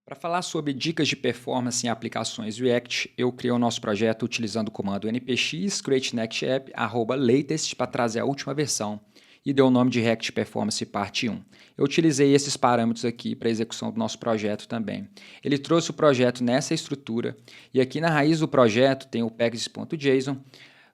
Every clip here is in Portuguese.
Para falar sobre dicas de performance em aplicações React, eu criei o nosso projeto utilizando o comando npx create_next_app @latest para trazer a última versão e deu o nome de React Performance Parte 1. Eu utilizei esses parâmetros aqui para a execução do nosso projeto também. Ele trouxe o projeto nessa estrutura e aqui na raiz do projeto tem o packages.json,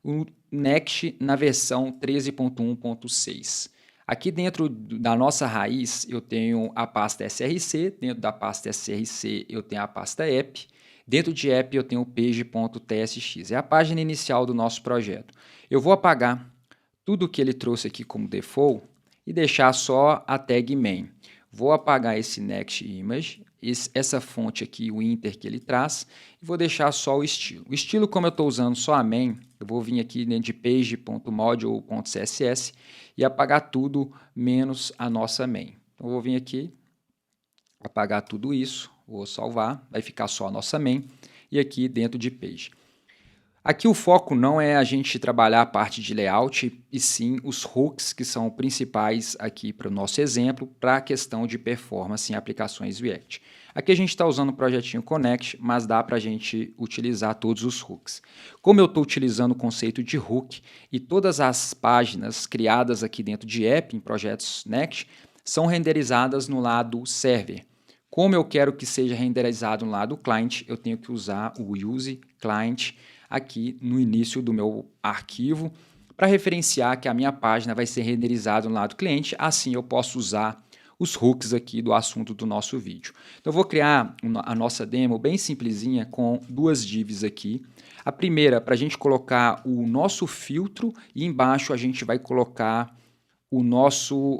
o Next na versão 13.1.6. Aqui dentro da nossa raiz eu tenho a pasta src, dentro da pasta src eu tenho a pasta app, dentro de app eu tenho o page.tsx, é a página inicial do nosso projeto. Eu vou apagar tudo que ele trouxe aqui como default e deixar só a tag main. Vou apagar esse next image, essa fonte aqui, o inter que ele traz, e vou deixar só o estilo. O estilo, como eu estou usando só a main, eu vou vir aqui dentro de page.module.css e apagar tudo menos a nossa main. Então, eu vou vir aqui, apagar tudo isso, vou salvar, vai ficar só a nossa main, e aqui dentro de page. Aqui o foco não é a gente trabalhar a parte de layout, e sim os hooks, que são principais aqui para o nosso exemplo, para a questão de performance em aplicações React. Aqui a gente está usando o projetinho Connect, mas dá para a gente utilizar todos os hooks. Como eu estou utilizando o conceito de hook, e todas as páginas criadas aqui dentro de app, em projetos Next, são renderizadas no lado server. Como eu quero que seja renderizado no lado client, eu tenho que usar o use client aqui no início do meu arquivo para referenciar que a minha página vai ser renderizada no lado cliente, assim eu posso usar os hooks aqui do assunto do nosso vídeo. Então eu vou criar a nossa demo bem simplesinha com duas divs aqui. A primeira para a gente colocar o nosso filtro e embaixo a gente vai colocar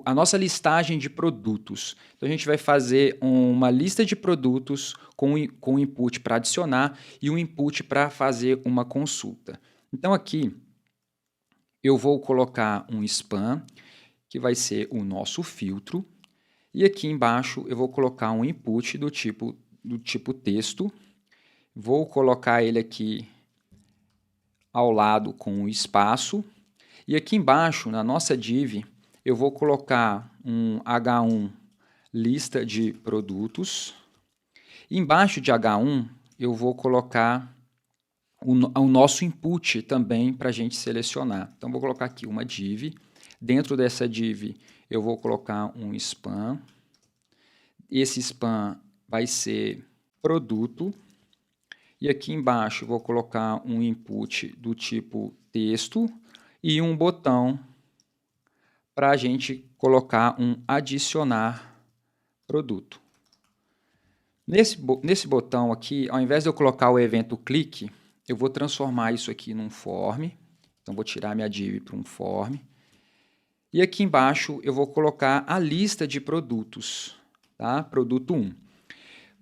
a nossa listagem de produtos. Então, a gente vai fazer uma lista de produtos com input para adicionar e um input para fazer uma consulta. Então, aqui eu vou colocar um spam, que vai ser o nosso filtro, e aqui embaixo eu vou colocar um input do tipo texto, vou colocar ele aqui ao lado com um espaço, e aqui embaixo, na nossa div, eu vou colocar um H1 lista de produtos. Embaixo de H1, eu vou colocar o nosso input também para a gente selecionar. Então, vou colocar aqui uma div. Dentro dessa div, eu vou colocar um spam. Esse spam vai ser produto. E aqui embaixo, eu vou colocar um input do tipo texto e um botão para a gente colocar um adicionar produto. Nesse botão aqui, ao invés de eu colocar o evento clique, eu vou transformar isso aqui num form. Então, vou tirar minha div para um form. E aqui embaixo eu vou colocar a lista de produtos, tá? Produto 1.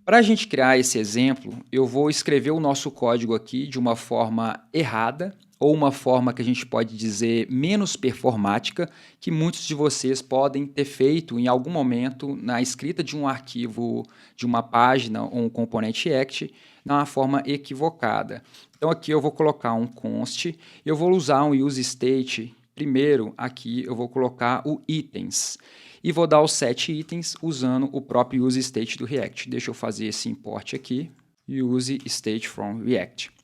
Para a gente criar esse exemplo, eu vou escrever o nosso código aqui de uma forma errada, ou uma forma que a gente pode dizer menos performática, que muitos de vocês podem ter feito em algum momento na escrita de um arquivo, de uma página ou um componente React, de uma forma equivocada. Então aqui eu vou colocar um const, eu vou usar um useState. Primeiro aqui eu vou colocar o itens e vou dar os set itens usando o próprio useState do React. Deixa eu fazer esse import aqui, useState from React.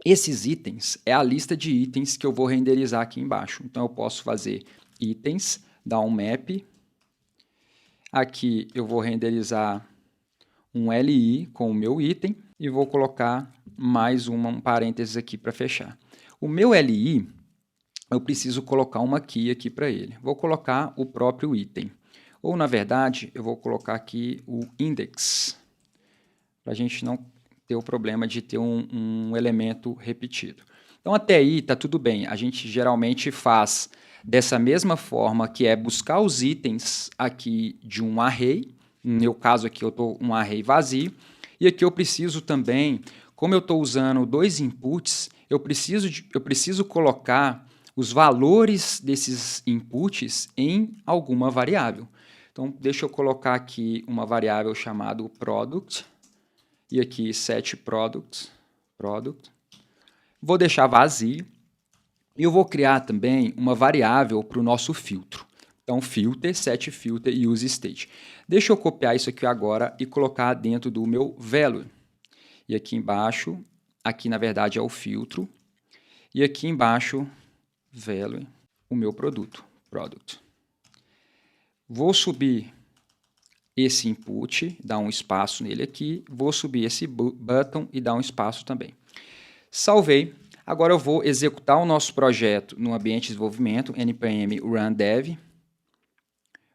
Esses itens é a lista de itens que eu vou renderizar aqui embaixo. Então, eu posso fazer itens, dar um map. Aqui eu vou renderizar um li com o meu item e vou colocar mais um parênteses aqui para fechar. O meu li, eu preciso colocar uma key aqui para ele. Vou colocar o próprio item. Ou, na verdade, eu vou colocar aqui o index, para a gente não ter o problema de ter um elemento repetido. Então, até aí está tudo bem. A gente geralmente faz dessa mesma forma, que é buscar os itens aqui de um array. No meu caso aqui, eu estou um array vazio. E aqui eu preciso também, como eu estou usando dois inputs, eu preciso colocar os valores desses inputs em alguma variável. Então, deixa eu colocar aqui uma variável chamada product. E aqui set product. Vou deixar vazio. E eu vou criar também uma variável para o nosso filtro. Então, filter, set filter e use state. Deixa eu copiar isso aqui agora e colocar dentro do meu value. E aqui embaixo, aqui na verdade é o filtro. E aqui embaixo, value, o meu produto, product. Vou subir esse input, dar um espaço nele aqui. Vou subir esse button e dar um espaço também. Salvei. Agora eu vou executar o nosso projeto no ambiente de desenvolvimento, npm run dev.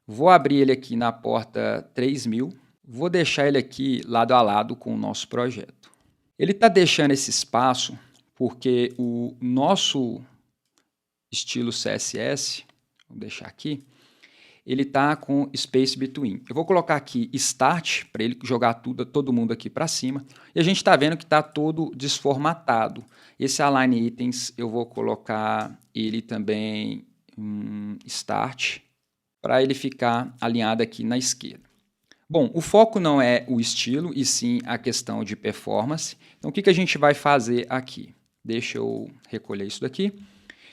Vou abrir ele aqui na porta 3000. Vou deixar ele aqui lado a lado com o nosso projeto. Ele está deixando esse espaço porque o nosso estilo CSS, vou deixar aqui, ele está com space between. Eu vou colocar aqui start, para ele jogar todo mundo aqui para cima. E a gente está vendo que está todo desformatado. Esse align items, eu vou colocar ele também start, para ele ficar alinhado aqui na esquerda. Bom, o foco não é o estilo, e sim a questão de performance. Então, o que a gente vai fazer aqui? Deixa eu recolher isso daqui.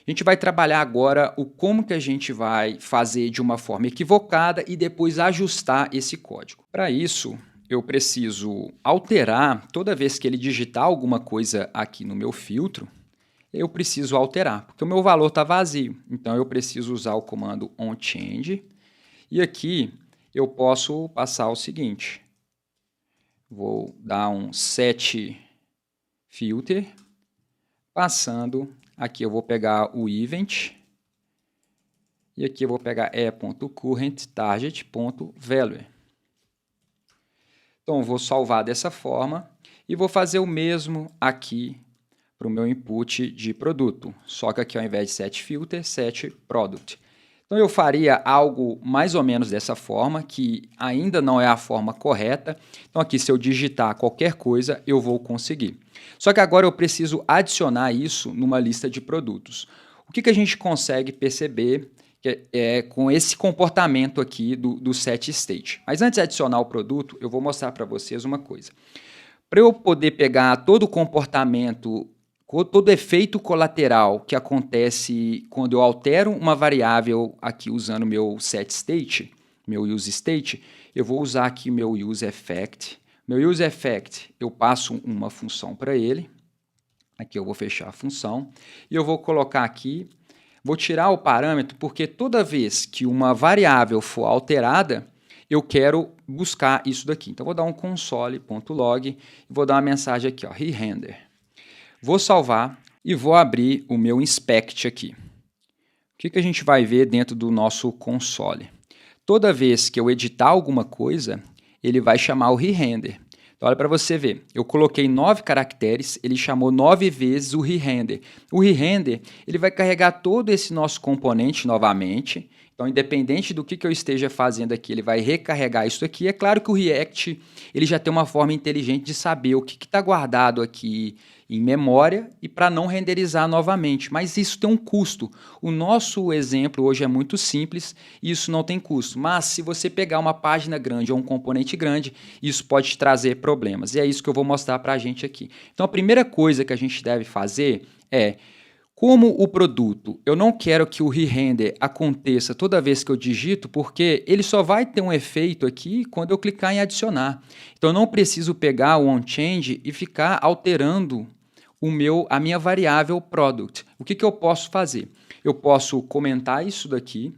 A gente vai trabalhar agora o como que a gente vai fazer de uma forma equivocada e depois ajustar esse código. Para isso, eu preciso alterar, toda vez que ele digitar alguma coisa aqui no meu filtro, eu preciso alterar, porque o meu valor está vazio. Então, eu preciso usar o comando onChange. E aqui eu posso passar o seguinte. Vou dar um set filter, passando, aqui eu vou pegar o event, e aqui eu vou pegar e.current_target.value. Então, eu vou salvar dessa forma e vou fazer o mesmo aqui para o meu input de produto. Só que aqui, ao invés de set filter, set product. Então, eu faria algo mais ou menos dessa forma, que ainda não é a forma correta. Então, aqui, se eu digitar qualquer coisa, eu vou conseguir. Só que agora eu preciso adicionar isso numa lista de produtos. O que a gente consegue perceber com esse comportamento aqui do set state? Mas antes de adicionar o produto, eu vou mostrar para vocês uma coisa. Para eu poder pegar todo o comportamento, todo efeito colateral que acontece quando eu altero uma variável aqui usando meu set state, meu use state, eu vou usar aqui meu use effect. Meu use effect, eu passo uma função para ele. Aqui eu vou fechar a função. E eu vou colocar aqui, vou tirar o parâmetro, porque toda vez que uma variável for alterada, eu quero buscar isso daqui. Então, vou dar um console.log e vou dar uma mensagem aqui, ó, re-render. Vou salvar e vou abrir o meu inspect aqui. O que a gente vai ver dentro do nosso console? Toda vez que eu editar alguma coisa, ele vai chamar o re-render. Então, olha para você ver, eu coloquei 9 caracteres, ele chamou 9 vezes o re-render. O re-render, ele vai carregar todo esse nosso componente novamente. Então, independente do que eu esteja fazendo aqui, ele vai recarregar isso aqui. É claro que o React ele já tem uma forma inteligente de saber o que está guardado aqui em memória e para não renderizar novamente. Mas isso tem um custo. O nosso exemplo hoje é muito simples e isso não tem custo. Mas se você pegar uma página grande ou um componente grande, isso pode te trazer problemas. E é isso que eu vou mostrar para a gente aqui. Então, a primeira coisa que a gente deve fazer é... Como o produto, eu não quero que o re-render aconteça toda vez que eu digito, porque ele só vai ter um efeito aqui quando eu clicar em adicionar. Então, eu não preciso pegar o onChange e ficar alterando a minha variável product. O que eu posso fazer? Eu posso comentar isso daqui,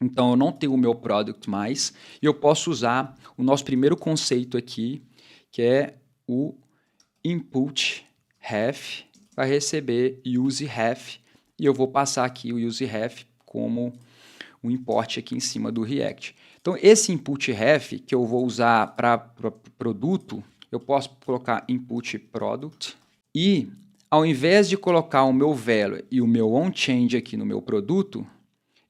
então eu não tenho o meu product mais, e eu posso usar o nosso primeiro conceito aqui, que é o input ref, vai receber useRef, e eu vou passar aqui o useRef como um import aqui em cima do React. Então, esse input ref que eu vou usar para produto, eu posso colocar input product, e ao invés de colocar o meu value e o meu onChange aqui no meu produto,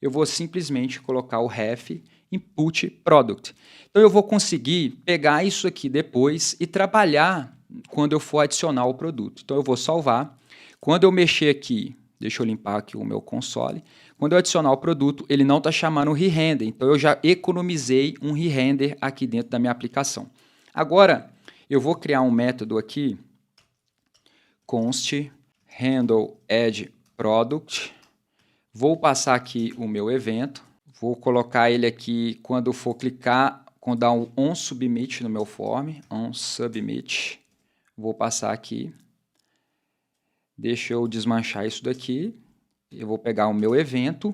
eu vou simplesmente colocar o ref input product. Então, eu vou conseguir pegar isso aqui depois e trabalhar quando eu for adicionar o produto. Então, eu vou salvar. Quando eu mexer aqui, deixa eu limpar aqui o meu console, quando eu adicionar o produto, ele não está chamando o re-render. Então, eu já economizei um re-render aqui dentro da minha aplicação. Agora, eu vou criar um método aqui, const handle add product. Vou passar aqui o meu evento, Vou colocar ele aqui quando eu for clicar, quando dar um on submit no meu form, on submit. Vou passar aqui. Deixa eu desmanchar isso daqui. Eu vou pegar o meu evento.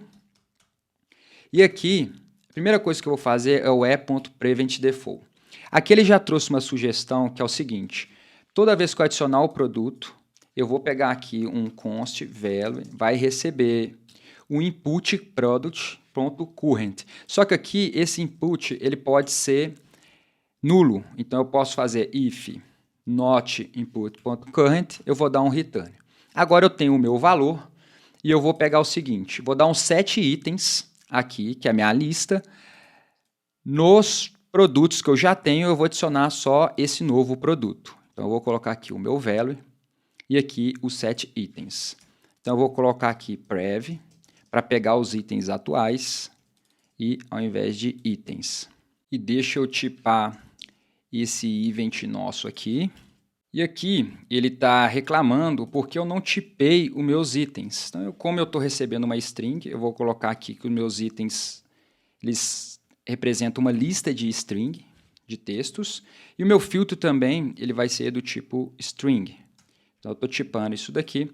E aqui, a primeira coisa que eu vou fazer é o e.preventDefault. Aqui ele já trouxe uma sugestão que é o seguinte. Toda vez que eu adicionar o produto, eu vou pegar aqui um const value, vai receber o input product.current. Só que aqui esse input ele pode ser nulo. Então eu posso fazer if not input.current, eu vou dar um return. Agora eu tenho o meu valor e eu vou pegar o seguinte, vou dar uns 7 itens aqui, que é a minha lista. Nos produtos que eu já tenho, eu vou adicionar só esse novo produto. Então eu vou colocar aqui o meu value e aqui os 7 itens. Então eu vou colocar aqui prev para pegar os itens atuais e ao invés de itens. E deixa eu tipar esse event nosso aqui. E aqui ele está reclamando porque eu não tipei os meus itens. Então, como eu estou recebendo uma string, eu vou colocar aqui que os meus itens eles representam uma lista de string, de textos. E o meu filtro também ele vai ser do tipo string. Então, eu estou tipando isso daqui,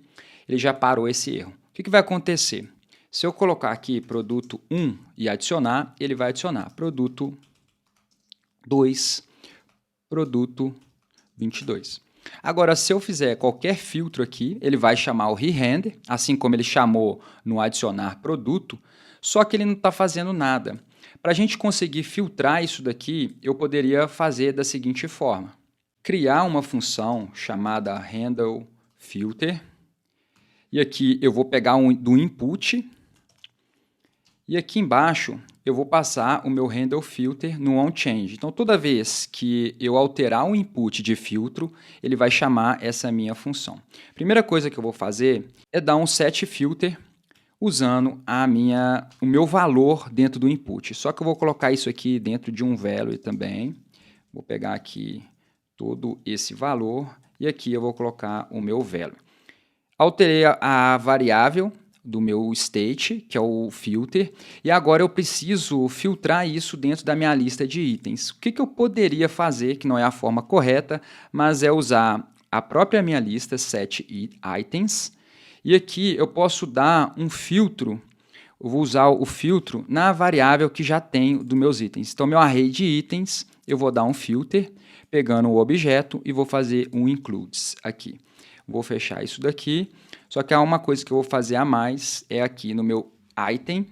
ele já parou esse erro. O que vai acontecer? Se eu colocar aqui produto 1 e adicionar, ele vai adicionar produto 2, produto 22. Agora, se eu fizer qualquer filtro aqui, ele vai chamar o reRender, assim como ele chamou no adicionar produto, só que ele não está fazendo nada. Para a gente conseguir filtrar isso daqui, eu poderia fazer da seguinte forma. Criar uma função chamada handleFilter, e aqui eu vou pegar do input, e aqui embaixo eu vou passar o meu handleFilter no onChange. Então, toda vez que eu alterar o input de filtro, ele vai chamar essa minha função. Primeira coisa que eu vou fazer é dar um setFilter usando o meu valor dentro do input. Só que eu vou colocar isso aqui dentro de um value também. Vou pegar aqui todo esse valor e aqui eu vou colocar o meu value. Alterei a variável do meu state, que é o filter, e agora eu preciso filtrar isso dentro da minha lista de itens. O que eu poderia fazer, que não é a forma correta, mas é usar a própria minha lista, setItems, e aqui eu posso dar um filtro, eu vou usar o filtro na variável que já tenho dos meus itens. Então, meu array de itens, eu vou dar um filter, pegando o objeto e vou fazer um includes aqui. Vou fechar isso daqui. Só que há uma coisa que eu vou fazer a mais, é aqui no meu item,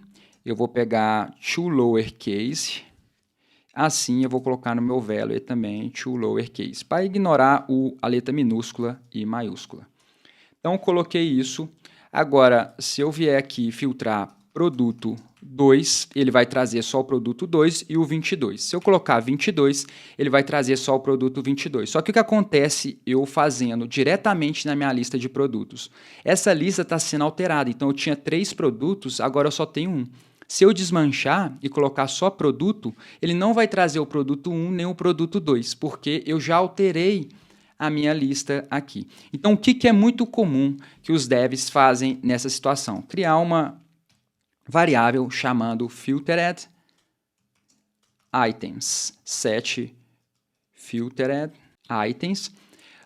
eu vou pegar toLowerCase, assim eu vou colocar no meu value também toLowerCase, para ignorar a letra minúscula e maiúscula. Então, eu coloquei isso. Agora, se eu vier aqui filtrar produto 2, ele vai trazer só o produto 2 e o 22. Se eu colocar 22, ele vai trazer só o produto 22. Só que o que acontece eu fazendo diretamente na minha lista de produtos? Essa lista está sendo alterada, então eu tinha 3 produtos, agora eu só tenho 1. Se eu desmanchar e colocar só produto, ele não vai trazer o produto 1 nem o produto 2, porque eu já alterei a minha lista aqui. Então, o que é muito comum que os devs fazem nessa situação? Criar uma variável chamando filtered items, set filtered items,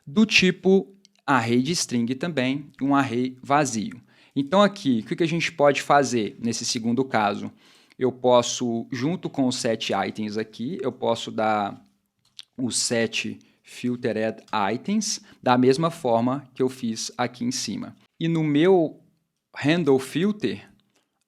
do tipo array de string também, um array vazio. Então aqui, o que a gente pode fazer nesse segundo caso? Eu posso, junto com os set items aqui, eu posso dar o set filtered items da mesma forma que eu fiz aqui em cima. E no meu handle filter,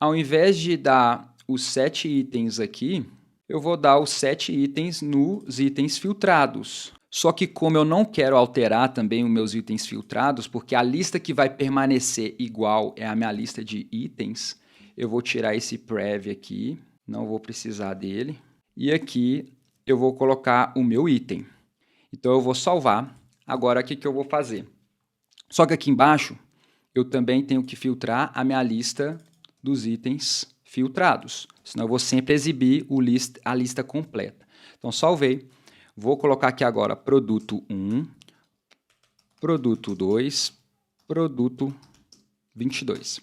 ao invés de dar os 7 itens aqui, eu vou dar os 7 itens nos itens filtrados. Só que como eu não quero alterar também os meus itens filtrados, porque a lista que vai permanecer igual é a minha lista de itens, eu vou tirar esse prev aqui, não vou precisar dele. E aqui eu vou colocar o meu item. Então eu vou salvar. Agora o que eu vou fazer? Só que aqui embaixo eu também tenho que filtrar a minha lista dos itens filtrados, senão eu vou sempre exibir a lista completa. Então, salvei. Vou colocar aqui agora produto 1, produto 2, produto 22.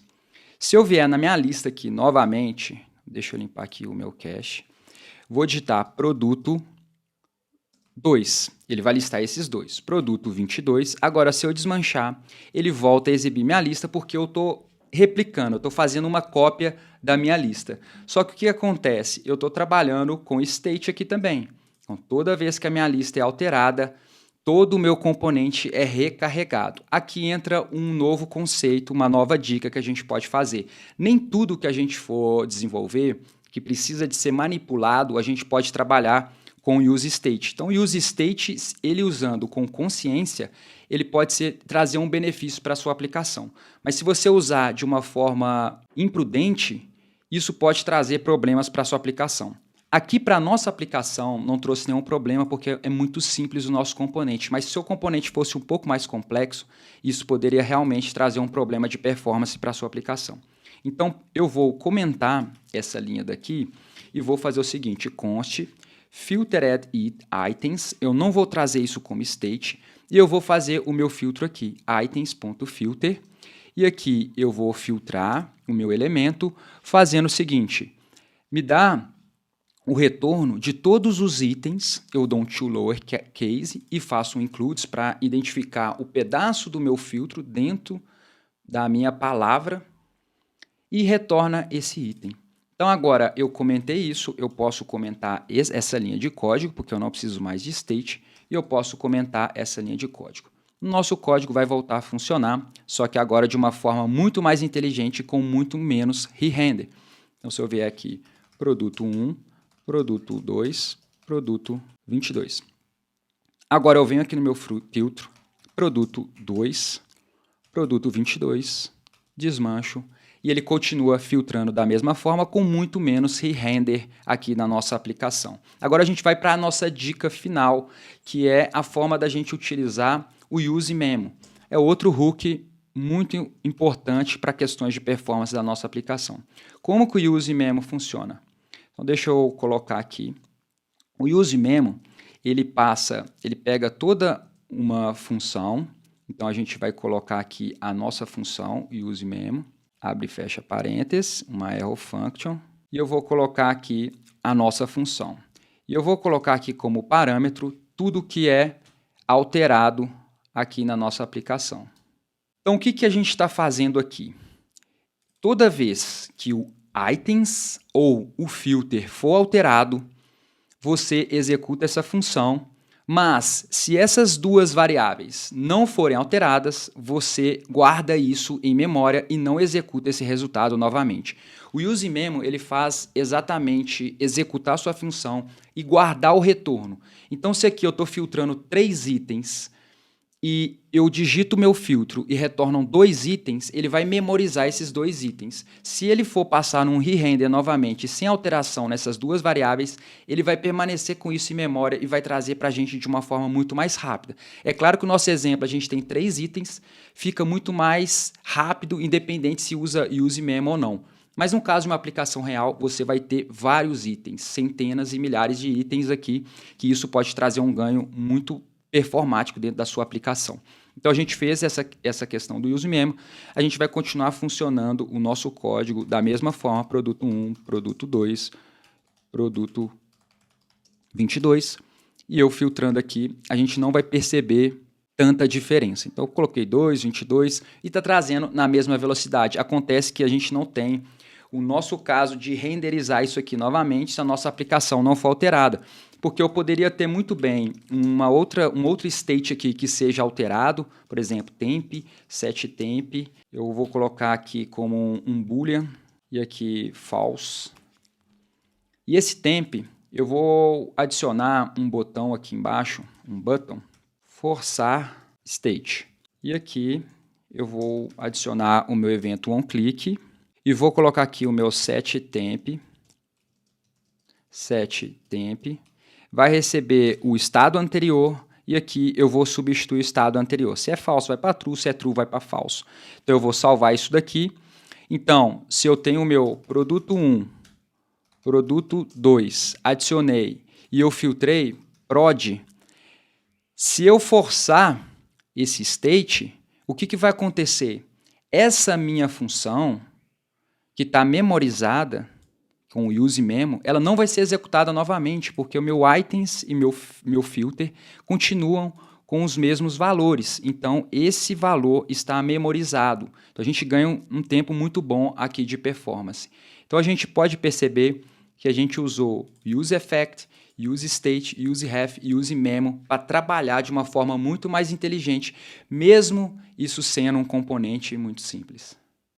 Se eu vier na minha lista aqui novamente, Deixa eu limpar aqui o meu cache. Vou digitar produto 2. Ele vai listar esses dois. Produto 22. Agora, se eu desmanchar, ele volta a exibir minha lista porque eu estou replicando, eu estou fazendo uma cópia da minha lista. Só que o que acontece? Eu estou trabalhando com state aqui também. Então, toda vez que a minha lista é alterada, todo o meu componente é recarregado. Aqui entra um novo conceito, uma nova dica que a gente pode fazer. Nem tudo que a gente for desenvolver, que precisa de ser manipulado, a gente pode trabalhar com o use state. Então, o use state, ele usando com consciência, ele pode trazer um benefício para a sua aplicação. Mas se você usar de uma forma imprudente, isso pode trazer problemas para a sua aplicação. Aqui, para a nossa aplicação, não trouxe nenhum problema, porque é muito simples o nosso componente. Mas se o seu componente fosse um pouco mais complexo, isso poderia realmente trazer um problema de performance para a sua aplicação. Então, eu vou comentar essa linha daqui e vou fazer o seguinte, const filtered items, eu não vou trazer isso como state, e eu vou fazer o meu filtro aqui, items.filter, e aqui eu vou filtrar o meu elemento fazendo o seguinte, me dá o retorno de todos os itens, eu dou um toLowerCase e faço um includes para identificar o pedaço do meu filtro dentro da minha palavra e retorna esse item. Então, agora, eu comentei isso, eu posso comentar essa linha de código, porque eu não preciso mais de state, e eu posso comentar essa linha de código. Nosso código vai voltar a funcionar, só que agora de uma forma muito mais inteligente, com muito menos re-render. Então, se eu vier aqui, produto 1, produto 2, produto 22. Agora, eu venho aqui no meu filtro, produto 2, produto 22, desmancho, e ele continua filtrando da mesma forma com muito menos re-render aqui na nossa aplicação. Agora a gente vai para a nossa dica final, que é a forma da gente utilizar o useMemo. É outro hook muito importante para questões de performance da nossa aplicação. Como que o useMemo funciona? Então deixa eu colocar aqui. O useMemo, ele pega toda uma função, então a gente vai colocar aqui a nossa função useMemo, abre e fecha parênteses, uma arrow function, e eu vou colocar aqui a nossa função. E eu vou colocar aqui como parâmetro tudo que é alterado aqui na nossa aplicação. Então, o que a gente está fazendo aqui? Toda vez que o items ou o filter for alterado, você executa essa função, mas se essas duas variáveis não forem alteradas, você guarda isso em memória e não executa esse resultado novamente. O useMemo, ele faz exatamente executar sua função e guardar o retorno. Então, se aqui eu estou filtrando 3 itens e eu digito meu filtro e retornam 2 itens, ele vai memorizar esses 2 itens. Se ele for passar num re-render novamente, sem alteração nessas duas variáveis, ele vai permanecer com isso em memória e vai trazer para a gente de uma forma muito mais rápida. É claro que o nosso exemplo, a gente tem 3 itens, fica muito mais rápido, independente se usa useMemo ou não. Mas no caso de uma aplicação real, você vai ter vários itens, centenas e milhares de itens aqui, que isso pode trazer um ganho muito performático dentro da sua aplicação. Então, a gente fez essa questão do useMemo, a gente vai continuar funcionando o nosso código da mesma forma, produto 1, produto 2, produto 22, e eu filtrando aqui, a gente não vai perceber tanta diferença. Então, eu coloquei 2, 22 e está trazendo na mesma velocidade. Acontece que a gente não tem o nosso caso de renderizar isso aqui novamente se a nossa aplicação não for alterada. Porque eu poderia ter muito bem um outro state aqui que seja alterado, por exemplo, temp, setTemp, eu vou colocar aqui como um boolean, e aqui false. E esse temp, eu vou adicionar um botão aqui embaixo, um button, forçar state. E aqui eu vou adicionar o meu evento onClick, e vou colocar aqui o meu setTemp, vai receber o estado anterior e aqui eu vou substituir o estado anterior. Se é falso, vai para true, se é true, vai para falso. Então, eu vou salvar isso daqui. Então, se eu tenho o meu produto 1, produto 2, adicionei e eu filtrei, prod, se eu forçar esse state, o que vai acontecer? Essa minha função, que está memorizada, com o use memo, ela não vai ser executada novamente, porque o meu items e meu filter continuam com os mesmos valores. Então, esse valor está memorizado. Então, a gente ganha um tempo muito bom aqui de performance. Então, a gente pode perceber que a gente usou useEffect, useState, useRef e useMemo para trabalhar de uma forma muito mais inteligente, mesmo isso sendo um componente muito simples.